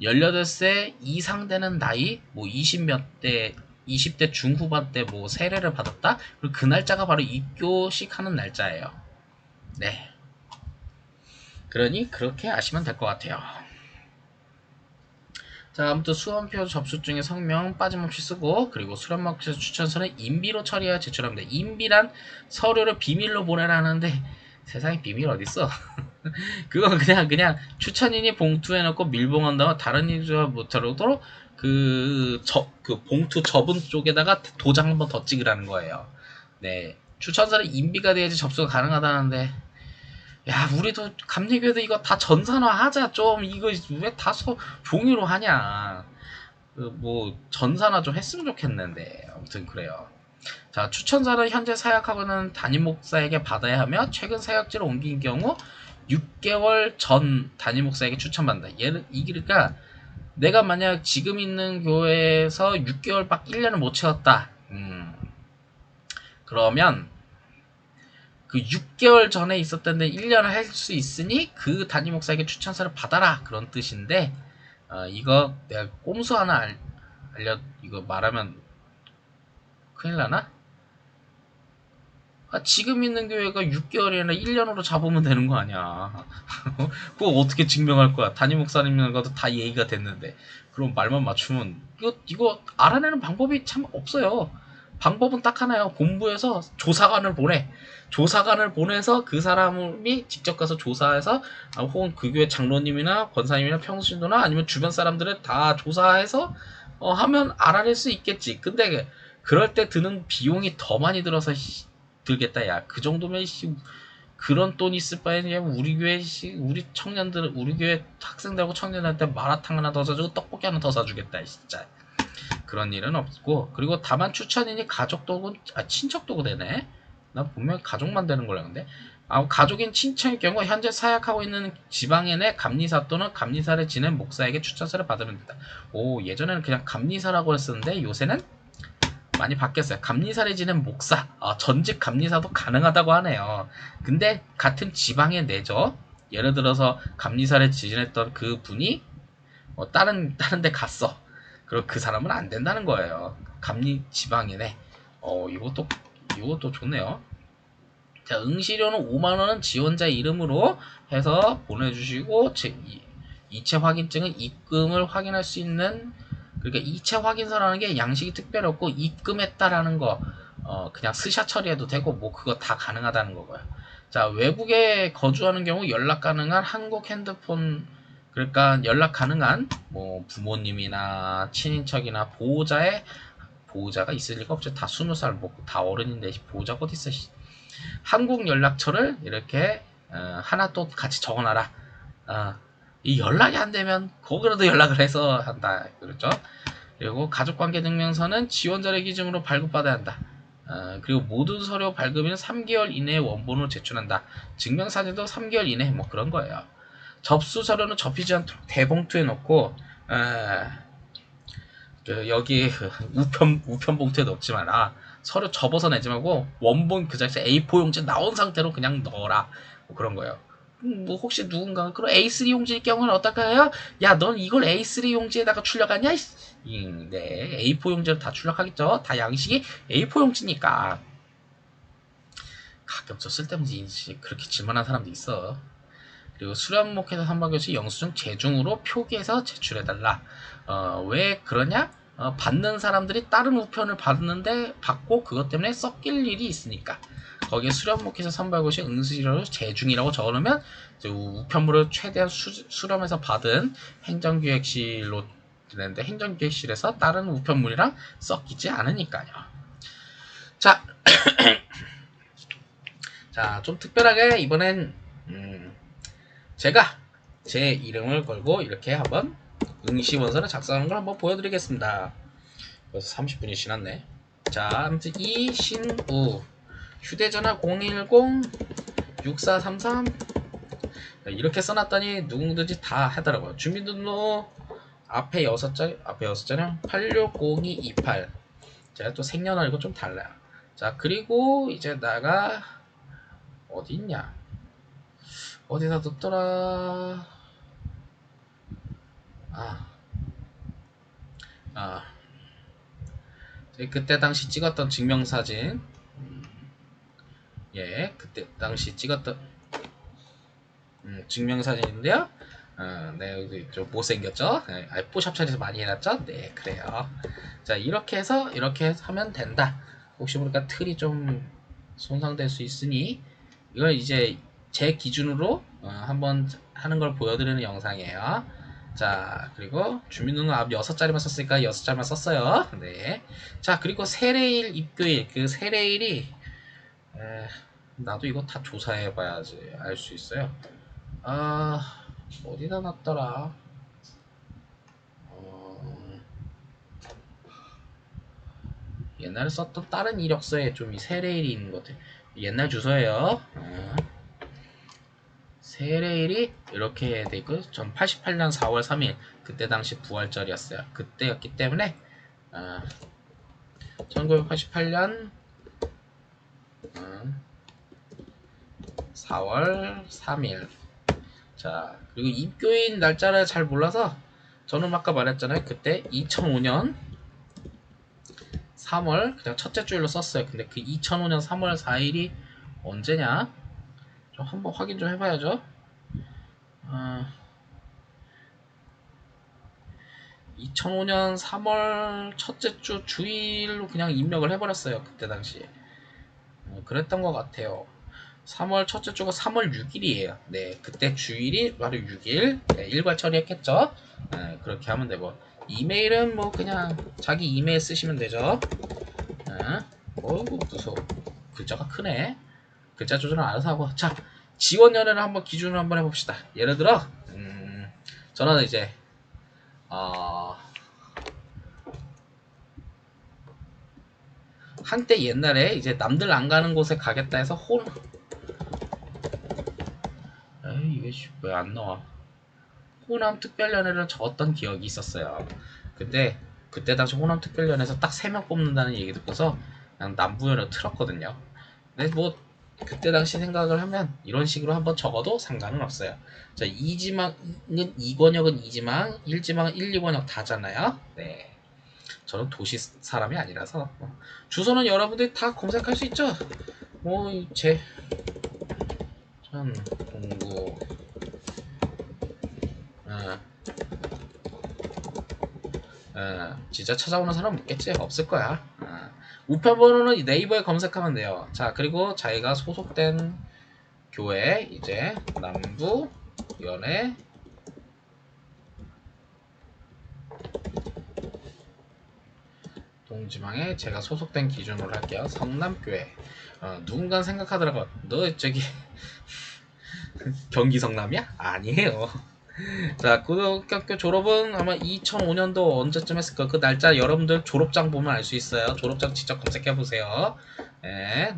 18세 이상 되는 나이, 뭐 20몇 대, 20대 중후반 때 뭐 세례를 받았다? 그리고 그 날짜가 바로 입교식 하는 날짜예요. 네. 그러니 그렇게 아시면 될 것 같아요. 자, 아무튼 수험표 접수 중에 성명 빠짐없이 쓰고, 그리고 수련목에서 추천서는 인비로 처리하여 제출합니다. 인비란 서류를 비밀로 보내라는데 세상에 비밀 어딨어? 그건 그냥 추천인이 봉투에 넣고 밀봉한 다음에 다른 인주가 못하도록 그 봉투 접은 쪽에다가 도장 한번 더 찍으라는 거예요. 네. 추천서는 인비가 돼야지 접수가 가능하다는데, 야, 우리도 감리교회도 이거 다 전산화 하자. 좀 이거 왜 다 종이로 하냐. 뭐 전산화 좀 했으면 좋겠는데, 아무튼 그래요. 자, 추천서는 현재 사역하고는 담임 목사에게 받아야 하며, 최근 사역지로 옮긴 경우 6개월 전 담임 목사에게 추천받는다. 그러니까 내가 만약 지금 있는 교회에서 6개월밖에 1년을 못 채웠다. 그러면 그 6개월 전에 있었던 데 1년을 할 수 있으니 그 담임 목사에게 추천서를 받아라, 그런 뜻인데, 이거 내가 꼼수 하나 이거 말하면 큰일 나나? 지금 있는 교회가 6개월이나 1년으로 잡으면 되는 거 아니야. 그거 어떻게 증명할 거야? 담임 목사님과도 다 얘기가 됐는데. 그럼 말만 맞추면 이거 알아내는 방법이 참 없어요. 방법은 딱 하나요. 본부에서 조사관을 보내. 조사관을 보내서 그 사람이 직접 가서 조사해서 혹은 그 교회 장로님이나 권사님이나 평신도나 아니면 주변 사람들을 다 조사해서 하면 알아낼 수 있겠지. 근데 그럴 때 드는 비용이 더 많이 들어서 들겠다. 야, 그 정도면 그런 돈 있을 바에는 그냥 우리 교회 우리 청년들 우리 교회 학생들하고 청년한테 마라탕 하나 더 사주고 떡볶이 하나 더 사주겠다. 진짜 그런 일은 없고. 그리고 다만 추천이니 가족도 친척도 되네. 나 분명 가족만 되는 걸로 아는데. 가족인 친척의 경우 현재 사역하고 있는 지방에 내 감리사 또는 감리사를 지낸 목사에게 추천서를 받으면 된다. 예전에는 그냥 감리사라고 했었는데 요새는 많이 바뀌었어요. 감리사를 지낸 목사, 전직 감리사도 가능하다고 하네요. 근데 같은 지방에 내죠. 예를 들어서 감리사를 지냈던 그 분이 다른 데 갔어. 그럼 그 사람은 안 된다는 거예요. 감리 지방이네. 이것도 좋네요. 자, 응시료는 5만 원은 지원자 이름으로 해서 보내주시고 이체 확인증은 입금을 확인할 수 있는. 그러니까 이체 확인서라는 게 양식이 특별히 없고 입금했다라는 거 그냥 스샷 처리해도 되고 뭐 그거 다 가능하다는 거고요. 자, 외국에 거주하는 경우 연락 가능한 한국 핸드폰, 그러니까 연락 가능한 뭐 부모님이나 친인척이나 보호자가 있을 리가 없죠. 다 20살 먹고 다 어른인데 보호자가 어디 있어. 한국 연락처를 이렇게 하나 또 같이 적어놔라. 이 연락이 안 되면 거기라도 연락을 해서 한다. 그렇죠? 그리고 가족관계증명서는 지원자를 기준으로 발급받아야 한다. 그리고 모든 서류 발급일은 3개월 이내에 원본으로 제출한다. 증명사진도 3개월 이내 뭐 그런 거예요. 접수 서류는 접히지 않도록 대봉투에 넣고 여기 우편 봉투에 넣지 마라. 서류 접어서 내지 말고 원본 그 자체 A4 용지 나온 상태로 그냥 넣어라. 뭐 그런 거예요. 뭐 혹시 누군가 그럼 A3 용지일 경우는 어떨까요? 야, 넌 이걸 A3 용지에다가 출력하냐? 네, A4 용지로 다 출력하겠죠. 다 양식이 A4 용지니까. 가끔 저 쓸데없이 그렇게 질문한 사람도 있어. 그리고 수련목해서 선박교시 영수증 제중으로 표기해서 제출해달라. 왜 그러냐? 받는 사람들이 다른 우편을 받고 그것 때문에 섞일 일이 있으니까. 거기에 수련목해서 선박교시 응시료로 제중이라고 적어놓으면 우편물을 최대한 수렴해서 받은 행정기획실로 되는데 행정기획실에서 다른 우편물이랑 섞이지 않으니까요. 자, 자, 좀 특별하게 이번엔 제가 제 이름을 걸고 이렇게 한번 응시원서를 작성하는 걸 한번 보여드리겠습니다. 벌써 30분이 지났네. 자, 아무튼 이신우 휴대전화 010-6433 이렇게 써놨더니 누구든지 다 하더라고요. 주민등록 앞에 6자리 860228. 제가 또 생년월일과 좀 달라요. 자, 그리고 이제 나가 어디 있냐? 어디다 뒀더라? 그때 당시 찍었던 증명사진. 그때 당시 찍었던 증명사진인데요. 네, 좀 못생겼죠? 네, 포샵 처리해서 많이 해놨죠? 네, 그래요. 자, 이렇게 해서 이렇게 하면 된다. 혹시 모르니까 틀이 좀 손상될 수 있으니 이걸 이제 제 기준으로 한번 하는 걸 보여드리는 영상이에요. 자, 그리고 주민등록 앞 6자리만 썼으니까 6자리만 썼어요. 네. 자, 그리고 세례일, 입교일. 그 세례일이 나도 이거 다 조사해봐야지 알 수 있어요. 어디다 놨더라? 옛날에 썼던 다른 이력서에 좀 이 세례일이 있는 것 같아. 옛날 주소예요. 세례일이 이렇게 돼 있고, 전 88년 4월 3일 그때 당시 부활절이었어요. 그때였기 때문에 1988년 4월 3일. 자, 그리고 입교인 날짜를 잘 몰라서 저는 아까 말했잖아요. 그때 2005년 3월 그냥 첫째 주일로 썼어요. 근데 그 2005년 3월 4일이 언제냐? 좀 한번 확인 좀 해봐야죠. 2005년 3월 첫째 주 주일로 그냥 입력을 해버렸어요. 그때 당시. 그랬던 것 같아요. 3월 첫째 주가 3월 6일이에요. 네, 그때 주일이 바로 6일. 네, 일괄 처리했겠죠? 네, 그렇게 하면 되고. 이메일은 뭐 그냥 자기 이메일 쓰시면 되죠. 무서워. 글자가 크네. 글자 조절은 알아서 하고. 자, 지원 연회를 한번 기준으로 한번 해봅시다. 예를 들어, 저는 이제, 한때 옛날에 이제 남들 안 가는 곳에 가겠다 해서 에이, 이게 왜 안 나와? 호남 특별연회를 적었던 기억이 있었어요. 근데 그때 당시 호남 특별연회에서 딱 3명 뽑는다는 얘기 듣고서 그냥 남부연을 틀었거든요. 근데 뭐 그때 당시 생각을 하면 이런 식으로 한번 적어도 상관은 없어요. 자, 2지망은 2권역은 2지망, 1지망은 1, 2권역 다잖아요. 네. 저는 도시 사람이 아니라서 주소는 여러분들이 다 검색할 수 있죠. 뭐제 전 동구 어, 진짜 찾아오는 사람 없겠지? 없을 거야. 우편번호는 네이버에 검색하면 돼요. 자, 그리고 자기가 소속된 교회 이제 남부 연회 동지방에 제가 소속된 기준으로 할게요. 성남교회. 누군가 생각하더라고. 너 저기 경기 성남이야? 아니에요. 자, 고등학교 졸업은 아마 2005년도 언제쯤 했을까? 그 날짜 여러분들 졸업장 보면 알 수 있어요. 졸업장 직접 검색해 보세요.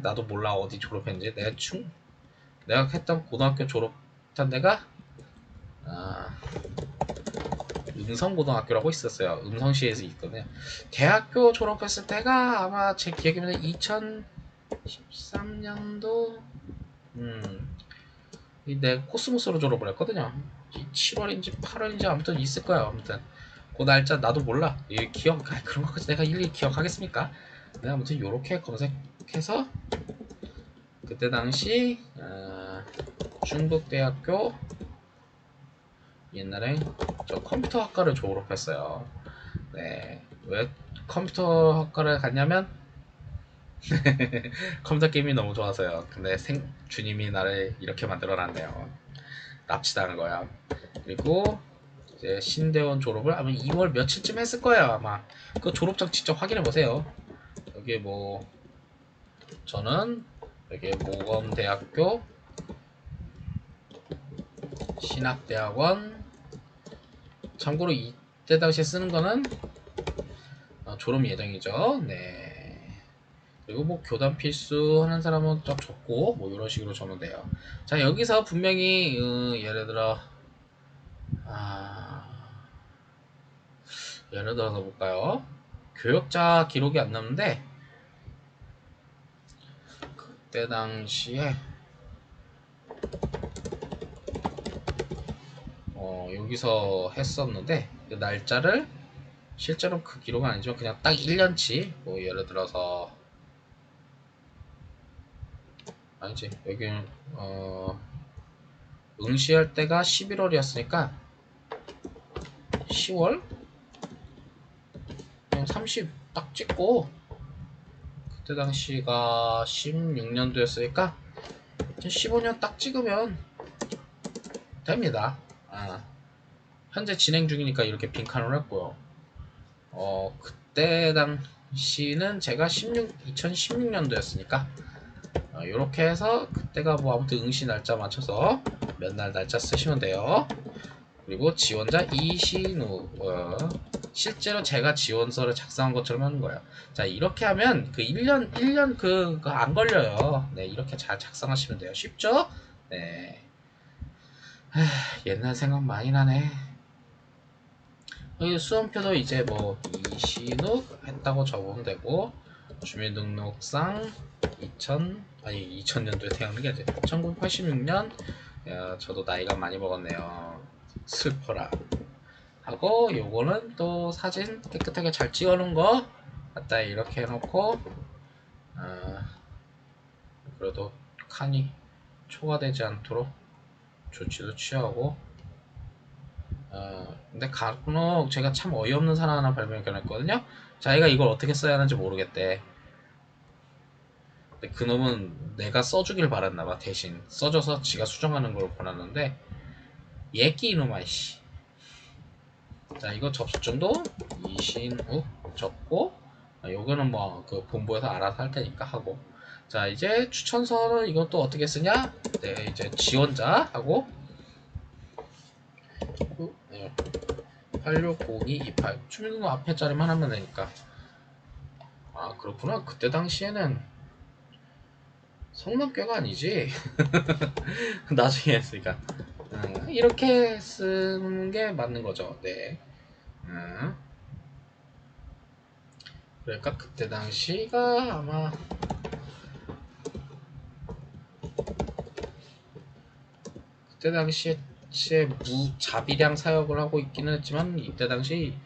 나도 몰라 어디 졸업했는지. 내가 했던 고등학교 졸업한 데가 음성고등학교라고 있었어요. 음성시에서 있거든요. 대학교 졸업했을 때가 아마 제 기억이면 2013년도 내 코스모스로 졸업을 했거든요. 7월인지 8월인지 아무튼 있을 거야. 아무튼 그 날짜 나도 몰라. 그런 것까지 내가 일일이 기억하겠습니까? 네, 아무튼 요렇게 검색해서 그때 당시 중국대학교 옛날에 저 컴퓨터 학과를 졸업했어요. 네, 왜 컴퓨터 학과를 갔냐면 컴퓨터 게임이 너무 좋아서요. 근데 주님이 나를 이렇게 만들어놨네요. 납치당한 거야. 그리고 이제 신대원 졸업을 아마 2월 며칠쯤 했을 거예요. 아마 그 졸업장 직접 확인해 보세요. 여기 뭐 저는 여기 모검대학교 신학대학원. 참고로 이때 당시에 쓰는 거는 졸업 예정이죠. 네. 그리고 뭐 교단 필수 하는 사람은 좀 적고 뭐 이런 식으로 적으면 돼요. 자, 여기서 분명히 예를 들어서 볼까요? 교역자 기록이 안 나오는데 그때 당시에 여기서 했었는데 그 날짜를 실제로 그 기록은 아니지만 그냥 딱 1년치 뭐 예를 들어서 아니지 여기 응시할 때가 11월이었으니까 10월 그냥 30 딱 찍고 그때 당시가 16년도였으니까 15년 딱 찍으면 됩니다. 현재 진행 중이니까 이렇게 빈칸을 했고요. 그때 당시는 제가 2016년도였으니까 이렇게 해서 그때가 뭐 아무튼 응시 날짜 맞춰서 몇 날 날짜 쓰시면 돼요. 그리고 지원자 이신우 실제로 제가 지원서를 작성한 것처럼 하는 거예요. 자, 이렇게 하면 그 1년 그거 안 걸려요. 네, 이렇게 잘 작성하시면 돼요. 쉽죠? 네. 옛날 생각 많이 나네. 여기 수험표도 이제 뭐 이신욱 했다고 적으면 되고 주민등록상 2000년도에 태어난 게 아니라 1986년. 야, 저도 나이가 많이 먹었네요. 슬퍼라. 하고 요거는 또 사진 깨끗하게 잘 찍어놓은 거 갖다 이렇게 해놓고 그래도 칸이 초과되지 않도록 조치도 취하고. 근데 간혹 제가 참 어이없는 사람 하나 발견했거든요. 자기가 이걸 어떻게 써야 하는지 모르겠대. 근데 그놈은 내가 써주길 바랐나봐. 대신 써줘서 지가 수정하는 걸 권하는데 얘끼 이놈아 씨. 자, 이거 접속정도 이신욱 접고, 요거는 뭐 그 본부에서 알아서 할 테니까 하고. 자, 이제 추천서를 이것도 어떻게 쓰냐? 네, 이제 지원자 하고 860228 주민등록 앞에 자리만 하면 되니까. 아, 그렇구나. 그때 당시에는 성남교가 아니지. 나중에 했으니까. 이렇게 쓰는 게 맞는 거죠. 네. 그러니까 그때 당시가 아마 그때 당시에 무자비량 사역을 하고 있기는 했지만 이때 당시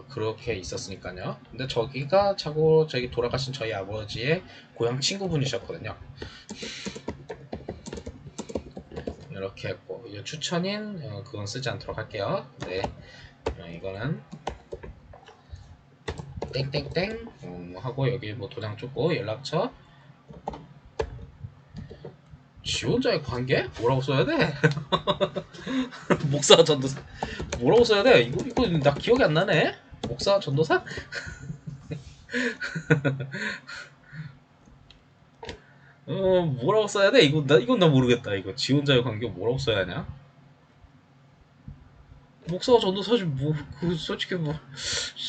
그렇게 있었으니까요. 근데 저기가 자고 저기 돌아가신 저희 아버지의 고향 친구분이셨거든요. 이렇게 했고, 이제 추천인 그건 쓰지 않도록 할게요. 네, 이거는 땡땡땡 하고 여기 뭐 도장 찍고 연락처 지원자의 관계? 뭐라고 써야 돼? 목사 전도사 뭐라고 써야 돼? 이거 나 기억이 안 나네. 목사 전도사? 뭐라고 써야 돼? 이건 나 모르겠다. 이거 지원자의 관계 뭐라고 써야 하냐? 목사와 전도사지 뭐 그 솔직히 뭐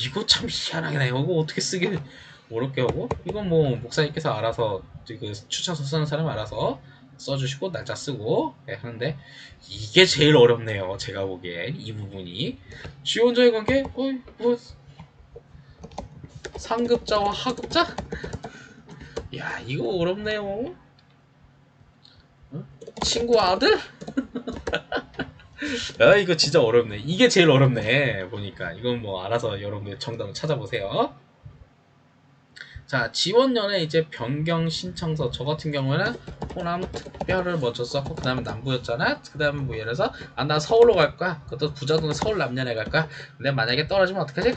이거 참 희한하게 네. 이거 어떻게 쓰기 어렵게 하고, 이건 뭐 목사님께서 알아서 그 추천서 쓰는 사람 알아서 써주시고 날짜 쓰고 하는데, 이게 제일 어렵네요. 제가 보기엔 이 부분이 지원자의 관계 뭐 상급자와 하급자? 야, 이거 어렵네요. 친구 아들? 야, 이거 진짜 어렵네. 이게 제일 어렵네. 보니까 이건 뭐 알아서 여러분들 정답을 찾아보세요. 자, 지원년에 이제 변경 신청서, 저 같은 경우에는 호남 특별을 먼저 썼고 그 다음에 남부였잖아. 그 다음에 뭐 예를 들어서 나 서울로 갈 거야. 그것도 부자동에 서울 남년에 갈 거야. 근데 만약에 떨어지면 어떡하지?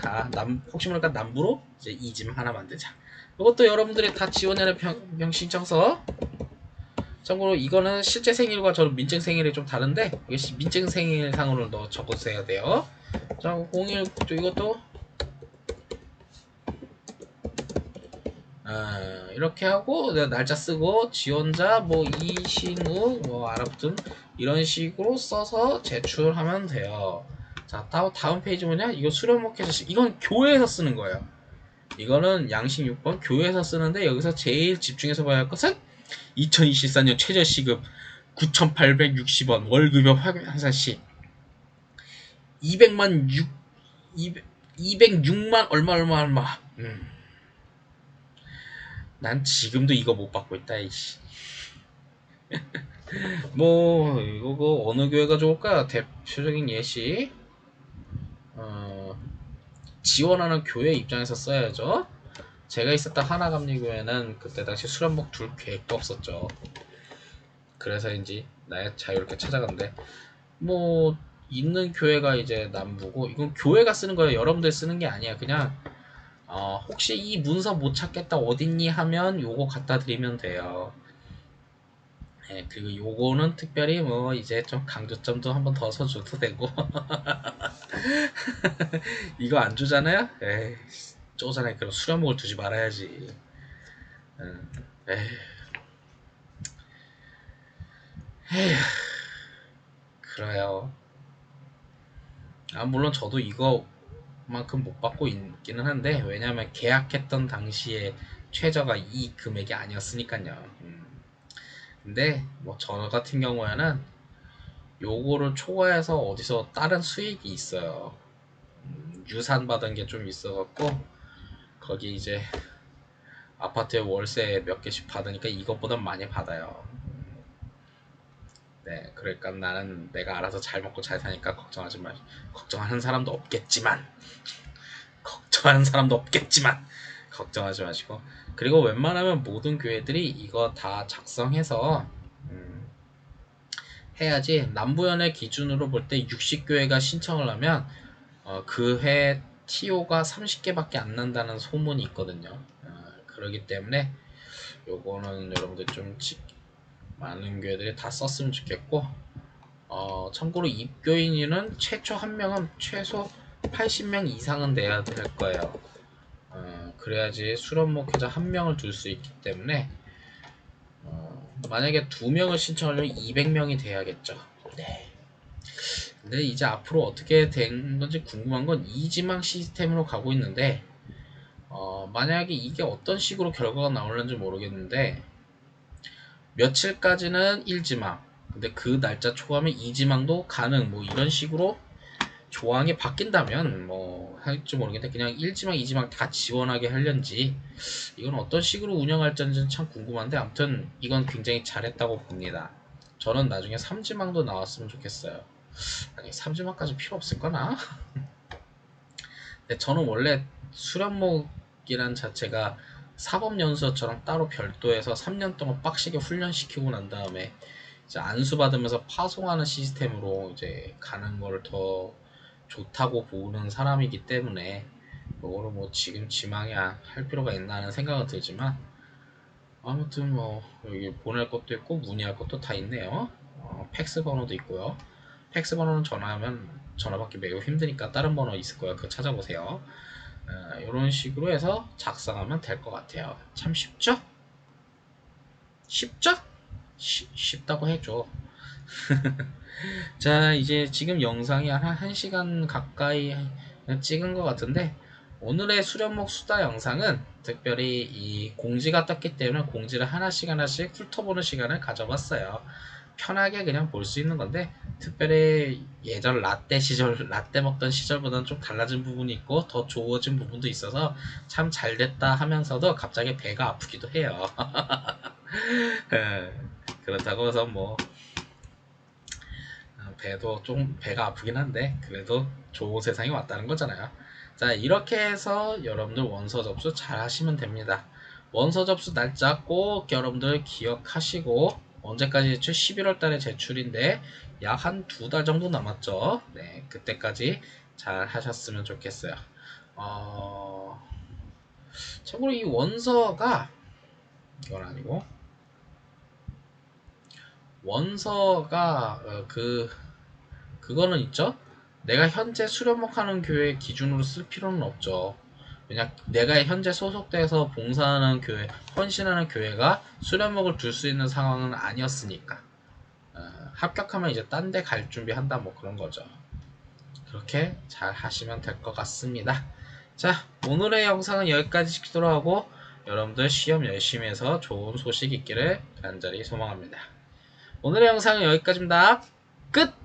혹시 모르니까 남부로 이제 이짐 하나 만들자. 이것도 여러분들이 다 지원년에 변경 신청서. 참고로 이거는 실제 생일과 저는 민증 생일이 좀 다른데 민증 생일상으로 너 적어주셔야 돼요. 자, 01 이것도 이렇게 하고 날짜 쓰고 지원자 뭐 이신우 뭐 알아붙은 이런 식으로 써서 제출하면 돼요. 자, 다음 페이지 뭐냐? 이거 수료목해서 이건 교회에서 쓰는 거예요. 이거는 양식 6번 교회에서 쓰는데, 여기서 제일 집중해서 봐야 할 것은 2024년 최저시급 9,860원 월급여 환산시 200만 206만 얼마. 난 지금도 이거 못 받고 있다. 이씨. 뭐 이거 그 어느 교회가 좋을까? 대표적인 예시 지원하는 교회 입장에서 써야죠. 제가 있었던 하나감리교회는 그때 당시 수련복 둘 계획도 없었죠. 그래서인지 나의 자유롭게 찾아간대. 뭐 있는 교회가 이제 남부고, 이건 교회가 쓰는 거예요. 여러분들 쓰는 게 아니야. 그냥 혹시 이 문서 못 찾겠다 어딨니 하면 요거 갖다 드리면 돼요. 네, 그리고 요거는 특별히 뭐 이제 좀 강조점도 한번 더 써줘도 되고. 이거 안 주잖아요? 에이, 쪼잔해. 그럼 수련목을 두지 말아야지. 에이. 그래요. 물론 저도 이거만큼 못 받고 있기는 한데, 왜냐면 계약했던 당시에 최저가 이 금액이 아니었으니까요. 근데 뭐 저 같은 경우에는 요거를 초과해서 어디서 다른 수익이 있어요. 유산 받은 게 좀 있어갖고 거기 이제 아파트에 월세 몇 개씩 받으니까 이것보다 많이 받아요. 네, 그러니까 나는 내가 알아서 잘 먹고 잘 사니까 걱정하지 마. 걱정하는 사람도 없겠지만 걱정하지 마시고, 그리고 웬만하면 모든 교회들이 이거 다 작성해서 해야지. 남부연의 기준으로 볼 때 60교회가 신청을 하면 그 해 TO가 30개밖에 안 난다는 소문이 있거든요. 그렇기 때문에 요거는 여러분들 좀 많은 교회들이 다 썼으면 좋겠고, 참고로 입교인은 최초 한 명은 최소 80명 이상은 돼야 될 거예요. 그래야지 수련 목회자 한 명을 둘 수 있기 때문에 만약에 2명을 신청하려면 200명이 돼야겠죠. 네. 근데 이제 앞으로 어떻게 된 건지 궁금한 건 이지망 시스템으로 가고 있는데, 만약에 이게 어떤 식으로 결과가 나올는지 모르겠는데, 며칠까지는 1지망, 근데 그 날짜 초과하면 2지망도 가능, 뭐 이런 식으로 조항이 바뀐다면 뭐 할지 모르겠는데, 그냥 1지망, 2지망 다 지원하게 하려는지, 이건 어떤 식으로 운영할지는 참 궁금한데, 아무튼 이건 굉장히 잘했다고 봅니다. 저는 나중에 3지망도 나왔으면 좋겠어요. 아니 3지망까지 필요 없을거나? 근데 저는 원래 수련목이란 자체가 사법연수처럼 따로 별도해서 3년 동안 빡시게 훈련시키고 난 다음에 이제 안수 받으면서 파송하는 시스템으로 이제 가는 걸 더 좋다고 보는 사람이기 때문에 이거를 뭐 지금 지망이야 할 필요가 있나 하는 생각은 들지만, 아무튼 뭐 여기 보낼 것도 있고 문의할 것도 다 있네요. 팩스 번호도 있고요. 팩스 번호는 전화 받기 매우 힘드니까 다른 번호 있을 거예요. 그거 찾아보세요. 이런 식으로 해서 작성하면 될 것 같아요. 참 쉽죠? 쉽죠? 쉽다고 해줘. 자, 이제 지금 영상이 한 1시간 가까이 찍은 것 같은데, 오늘의 수련목 수다 영상은 특별히 이 공지가 떴기 때문에 공지를 하나씩 훑어보는 시간을 가져봤어요. 편하게 그냥 볼 수 있는 건데, 특별히 예전 라떼 먹던 시절보다는 좀 달라진 부분이 있고 더 좋아진 부분도 있어서 참 잘됐다 하면서도 갑자기 배가 아프기도 해요. 그렇다고 해서 뭐 배도 좀 배가 아프긴 한데 그래도 좋은 세상이 왔다는 거잖아요. 자, 이렇게 해서 여러분들 원서 접수 잘 하시면 됩니다. 원서 접수 날짜 꼭 여러분들 기억하시고, 언제까지 제출? 11월 달에 제출인데 약 한 2달 정도 남았죠. 네, 그때까지 잘 하셨으면 좋겠어요. 참고로 이 원서가, 이건 아니고, 원서가 그거는 있죠. 내가 현재 수련목하는 교회 기준으로 쓸 필요는 없죠. 왜냐, 내가 현재 소속돼서 봉사하는 교회, 헌신하는 교회가 수련목을 둘 수 있는 상황은 아니었으니까. 합격하면 이제 딴 데 갈 준비한다, 뭐 그런 거죠. 그렇게 잘 하시면 될 것 같습니다. 자, 오늘의 영상은 여기까지 찍도록 하고, 여러분들 시험 열심히 해서 좋은 소식 있기를 간절히 소망합니다. 오늘의 영상은 여기까지입니다. 끝!